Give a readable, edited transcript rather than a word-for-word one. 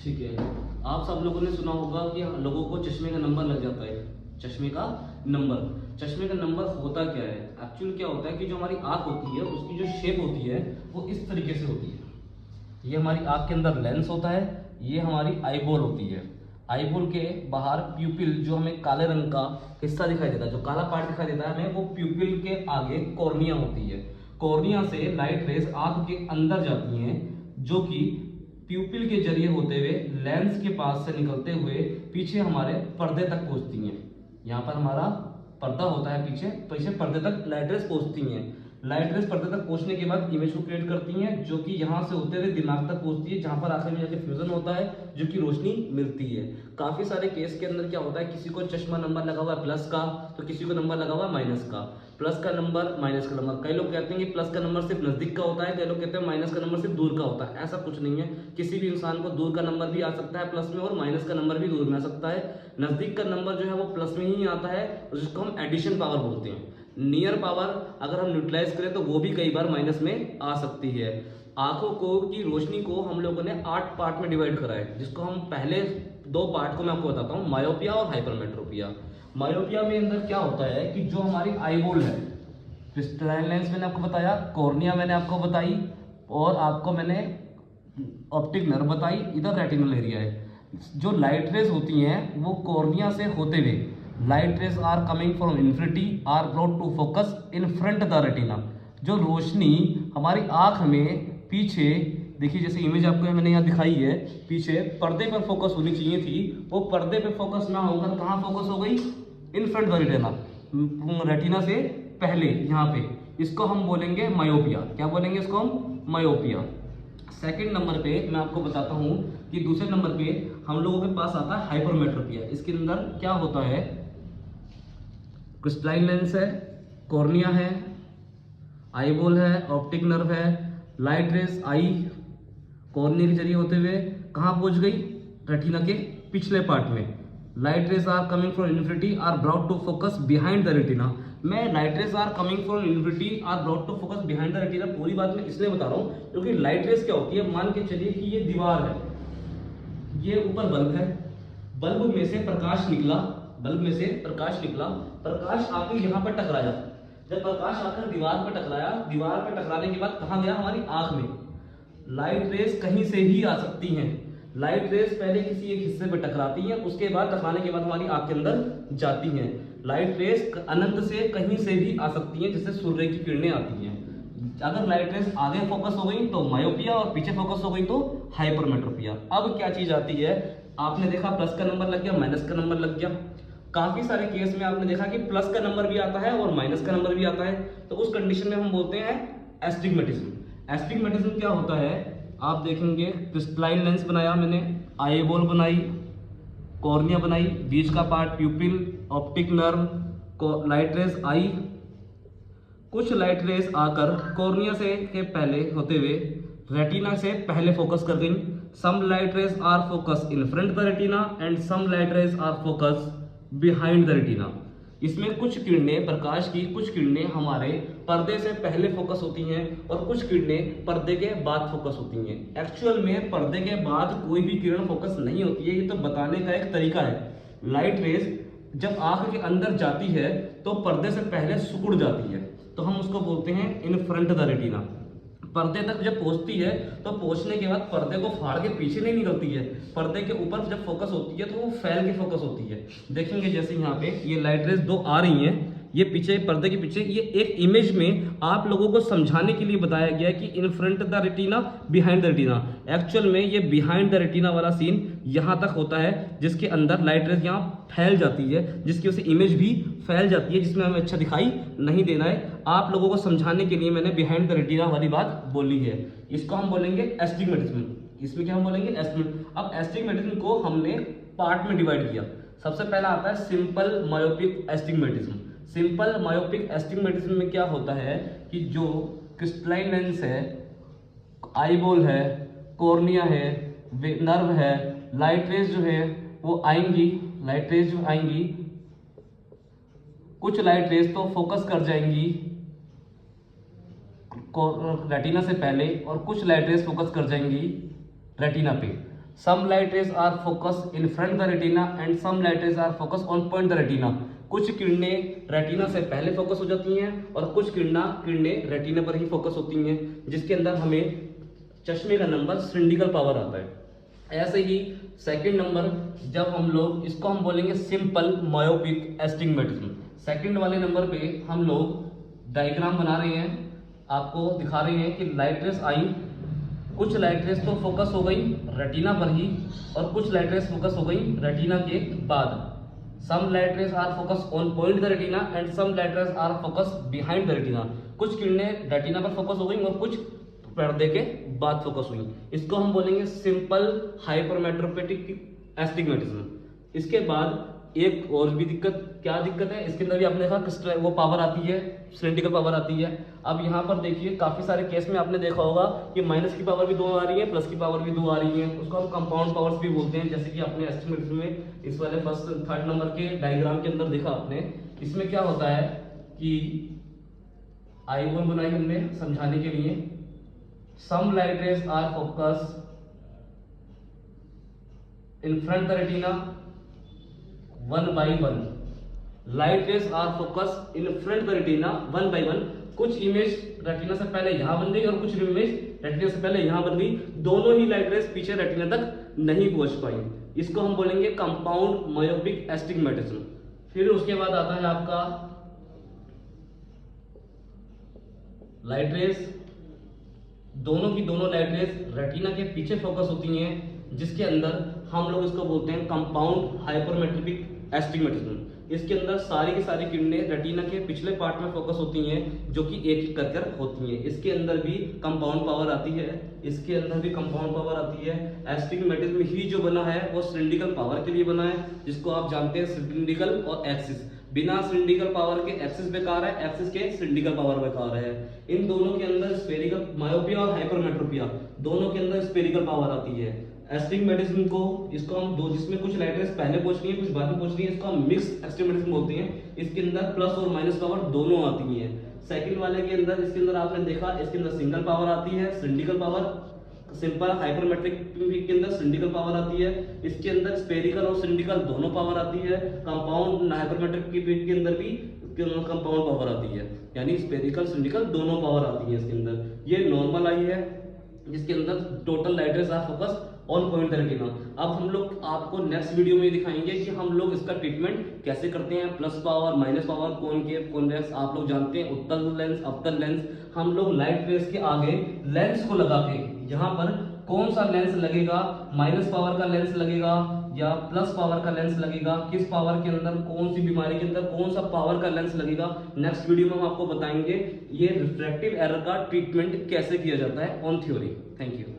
ठीक है। आप सब लोगों ने सुना होगा कि लोगों को चश्मे का नंबर लग जाता है। चश्मे का नंबर होता क्या है? एक्चुअली क्या होता है कि जो हमारी आंख होती है उसकी जो शेप होती है वो इस तरीके से होती है। ये हमारी आंख के अंदर लेंस होता है, ये हमारी आईबॉल होती है। आईबॉल के बाहर प्यूपिल, जो हमें काले रंग का हिस्सा दिखाई देता है, जो काला पार्ट दिखाई देता है हमें, वो प्यूपिल के आगे कॉर्निया होती है। कॉर्निया से लाइट रेज आंख के अंदर जाती हैं, जो कि प्यूपिल के जरिए होते हुए लेंस के पास से निकलते हुए पीछे हमारे पर्दे तक पहुंचती हैं। यहाँ पर हमारा पर्दा होता है, पीछे पीछे पर्दे तक लाइट रेज पहुंचती हैं। लाइट रेज पर्दे तक पहुंचने के बाद इमेज को क्रिएट करती हैं, जो कि यहाँ से होते हुए दिमाग तक पहुंचती है, जहां पर आखिर में जाके फ्यूजन होता है, जो कि रोशनी मिलती है। काफी सारे केस के अंदर क्या होता है, किसी को चश्मा नंबर लगा हुआ है प्लस का, तो किसी को नंबर लगा हुआ है माइनस का। प्लस का नंबर, माइनस का नंबर, कई लोग कहते हैं कि प्लस का नंबर सिर्फ नजदीक का होता है, कई लोग कहते हैं माइनस का नंबर सिर्फ दूर का होता है। ऐसा कुछ नहीं है, किसी भी इंसान को दूर का नंबर भी आ सकता है प्लस में, और माइनस का नंबर भी दूर में आ सकता है। नजदीक का नंबर जो है वो प्लस में ही आता है, जिसको हम एडिशन पावर बोलते हैं। नियर पावर अगर हम न्यूट्रलाइज करें तो वो भी कई बार माइनस में आ सकती है। आंखों को की रोशनी को हम लोगों ने 8 पार्ट में डिवाइड करा है, जिसको हम पहले 2 पार्ट को मैं आपको बताता हूँ, मायोपिया और हाइपरमेट्रोपिया। मायोपिया में अंदर क्या होता है कि जो हमारी आईबॉल है, क्रिस्टलाइन लेंस मैंने आपको बताया, कॉर्निया मैंने आपको बताई, और आपको मैंने ऑप्टिक नर्व बताई, इधर रेटिनल एरिया है। जो लाइट रेज होती हैं वो कॉर्निया से होते हुए, light rays are coming from infinity are brought to focus in front the retina. जो रोशनी हमारी आंख में पीछे, देखिए जैसे इमेज आपको मैंने यहाँ दिखाई है, पीछे पर्दे पर फोकस होनी चाहिए थी, वो पर्दे पे फोकस ना होकर कहाँ फोकस हो गई? इन फ्रंट द रेटिना, रेटिना से पहले यहाँ पे। इसको हम बोलेंगे मायोपिया। क्या बोलेंगे इसको हम? मायोपिया। सेकंड नंबर पे मैं आपको बताता हूँ कि दूसरे नंबर पे हम लोगों के पास आता है हाइपरमेट्रोपिया। इसके अंदर क्या होता है? क्रिस्टलाइन लेंस है, कॉर्निया है, आईबॉल है, ऑप्टिक नर्व है, लाइट रेज आई कॉर्निया के जरिए होते हुए कहाँ पहुंच गई? रेटिना के पिछले पार्ट में। Light rays are coming from infinity are brought to focus behind the retina. मैं light rays are coming from infinity are brought to focus behind the retina पूरी बात में इसलिए बता रहा हूँ क्योंकि लाइट रेज क्या होती है, मान के चलिए कि ये दीवार है, ये ऊपर बल्ब है, बल्ब में से प्रकाश निकला, प्रकाश आकर यहाँ पर टकराया। जब प्रकाश आकर दीवार पर टकराया, दीवार पर टकराने के बाद कहाँ गया? हमारी आंख में। लाइट रेज कहीं से ही आ सकती हैं। लाइट रेज पहले किसी एक हिस्से पर टकराती हैं, उसके बाद टकराने के बाद हमारी आंख के अंदर जाती हैं। लाइट रेज अनंत से कहीं से भी आ सकती हैं, जिससे सूर्य की किरणें आती हैं। अगर लाइट रेज आगे फोकस हो गई तो मायोपिया, और पीछे फोकस हो गई तो हाइपरमेट्रोपिया। अब क्या चीज आती है? आपने देखा प्लस का नंबर लग गया, माइनस का नंबर लग गया। काफी सारे केस में आपने देखा कि प्लस का नंबर भी आता है और माइनस का नंबर भी आता है, तो उस कंडीशन में हम बोलते हैं एस्टिग्मेटिज्म। एस्टिग्मेटिज्म क्या होता है? आप देखेंगे क्रिस्टलाइन लेंस बनाया मैंने, आईबॉल बनाई, कॉर्निया बनाई, बीच का part pupil, optic nerve, light rays आई। कुछ लाइट रेज आकर कॉर्निया से के पहले होते हुए रेटिना से पहले फोकस कर गई। Some light rays are focus in front the retina and some light rays are focus behind the retina. इसमें कुछ किरणें, प्रकाश की कुछ किरणें हमारे पर्दे से पहले फोकस होती हैं और कुछ किरणें पर्दे के बाद फोकस होती हैं। एक्चुअल में पर्दे के बाद कोई भी किरण फोकस नहीं होती है, ये तो बताने का एक तरीका है। लाइट रेज जब आंख के अंदर जाती है तो पर्दे से पहले सिकुड़ जाती है, तो हम उसको बोलते हैं इन फ्रंट द रेटिना। पर्दे तक जब पहुंचती है तो पहुंचने के बाद पर्दे को फाड़ के पीछे नहीं निकलती है, पर्दे के ऊपर जब फोकस होती है तो वो फैल के फोकस होती है। देखेंगे जैसे यहाँ पे ये लाइट रेज 2 आ रही हैं, ये पीछे पर्दे के पीछे, ये एक इमेज में आप लोगों को समझाने के लिए बताया गया है कि इन front the retina behind the retina. Actual में ये बिहाइंड द रेटिना वाला सीन यहाँ तक होता है, जिसके अंदर लाइट रेज यहाँ फैल जाती है, जिसकी वजह से इमेज भी फैल जाती है, जिसमें हमें अच्छा दिखाई नहीं देना है। आप लोगों को समझाने के लिए मैंने बिहाइंड द रेटिना वाली बात बोली है। इसको हम बोलेंगे एस्टिग्मेटिज्म। इसमें क्या हम बोलेंगे? एस्टिग्मेटिज्म। अब एस्टिग्मेटिज्म को हमने पार्ट में डिवाइड किया। सबसे पहला आता है simple myopic astigmatism. Simple myopic astigmatism में क्या होता है कि जो क्रिस्टलाइन लेंस है, आईबॉल है, कॉर्निया है, नर्व है, लाइट रेज जो है वो आएंगी, लाइट रेज जो आएंगी, कुछ लाइट रेज तो फोकस कर जाएंगी रेटिना से पहले और कुछ लाइट रेज फोकस कर जाएंगी रेटिना पे। Some light rays are focus in front the retina and some light rays are focus on point the retina. कुछ किरणें रेटिना से पहले फोकस हो जाती हैं और कुछ किरणें रेटिना पर ही फोकस होती हैं, जिसके अंदर हमें चश्मे का नंबर सिलिंड्रिकल पावर आता है। ऐसे ही सेकंड नंबर, जब हम लोग इसको हम बोलेंगे सिंपल मायोपिक एस्टिग्मेटिज्म। सेकंड वाले नंबर पे हम लोग डायग्राम बना रहे हैं, आपको दिखा रहे हैं कि लाइट रेस आई, कुछ लाइट रेस तो फोकस हो गई रेटिना पर ही और कुछ लाइट रेस फोकस हो गई रेटिना के बाद। Some light rays are focus on point the retina and some light rays are focus behind the retina. कुछ किरणें रेटिना पर फोकस हो गई और कुछ पर्दे के बाद फोकस हुई। इसको हम बोलेंगे सिंपल हाइपरमेट्रोपिक एस्टिग्मेटिज्म। इसके बाद एक और भी क्या दिक्कत है, इसके अंदर भी आपने देखा वो पावर आती है, सिलिंड्रिकल पावर आती है। अब यहाँ पर देखिए काफी सारे केस में आपने देखा होगा कि माइनस की पावर भी 2 आ रही है, प्लस की पावर भी 2 आ रही है, उसको हम कंपाउंड पावर्स भी बोलते हैं। जैसे कि आपने एस्टिग्मेटिज्म में इस वाले थर्ड नंबर के डायग्राम के अंदर देखा आपने, इसमें क्या होता है कि आईकॉन बनाई हमने समझाने के लिए। Some light rays are focus in front the retina 1 by 1। Light rays are focus in front the retina 1 by 1। कुछ इमेज रेटिना से पहले यहां बन गई और कुछ इमेज रेटिना से पहले यहां बन गई, दोनों ही लाइट रेज पीछे रेटिना तक नहीं पहुंच पाई। इसको हम बोलेंगे कंपाउंड मायोपिक एस्टिग्मेटिज्म। फिर उसके बाद आता है आपका लाइट रेज, दोनों की दोनों लाइट रेज रेटिना के पीछे फोकस होती हैं, जिसके अंदर हम लोग इसको बोलते हैं कंपाउंड हाइपरमेट्रोपिक एस्टिग्मेटिज्म। इसके अंदर सारी की सारी किरणें रेटिना के पिछले पार्ट में फोकस होती हैं, जो कि एक एक कर होती हैं। इसके अंदर भी कंपाउंड पावर आती है, इसके अंदर भी कंपाउंड पावर आती है। एस्टिग्मेटिज्म ही जो बना है वो सिलिंड्रिकल पावर के लिए बना है, जिसको आप जानते हैं सिलिंड्रिकल और एक्सिस। बिना सिलिंड्रिकल पावर के एक्सिस बेकार है, एक्सिस के सिलिंड्रिकल पावर बेकार है। इन दोनों के अंदर स्फेरिकल मायोपिया और हाइपरमेट्रोपिया दोनों के अंदर स्फेरिकल पावर आती है। एस्टिग्मेटिज्म को इसको हम दो, जिसमें कुछ लाइट रेज पहले पहुंच रही है कुछ बाद में पहुंच रही है, इसको हम मिक्स एस्टिग्मेटिज्म बोलते हैं। इसके अंदर प्लस और माइनस पावर दोनों आती है। सेकंड वाले के अंदर, इसके अंदर आपने देखा इसके अंदर सिंगल पावर आती है, सिलिंड्रिकल पावर। सिंपल हाइपरमेट्रिक के अंदर सिलिंड्रिकल पावर आती है, इसके अंदर स्फेरिकल और सिलिंड्रिकल दोनों पावर आती है। कंपाउंड हाइपरमेट्रिक के अंदर भी कंपाउंड पावर आती है, यानी स्फेरिकल सिलिंड्रिकल दोनों पावर आती है इसके अंदर। ये नॉर्मल आई है, जिसके अंदर total light rays are focus on point the retina. अब हम लोग आपको नेक्स्ट वीडियो में दिखाएंगे कि हम लोग इसका ट्रीटमेंट कैसे करते हैं। Plus power, minus power, concave, convex, आप लोग जानते हैं, उत्तल लेंस, अवतल लेंस। हम लोग लाइट रेज के आगे लेंस को लगा के यहाँ पर कौन सा लेंस लगेगा, माइनस पावर का लेंस लगेगा या प्लस पावर का लेंस लगेगा, किस पावर के अंदर कौन सी बीमारी के अंदर कौन सा पावर का लेंस लगेगा, नेक्स्ट वीडियो में हम आपको बताएंगे। ये रिफ्रैक्टिव एरर का ट्रीटमेंट कैसे किया जाता है ऑन थ्योरी। Thank you.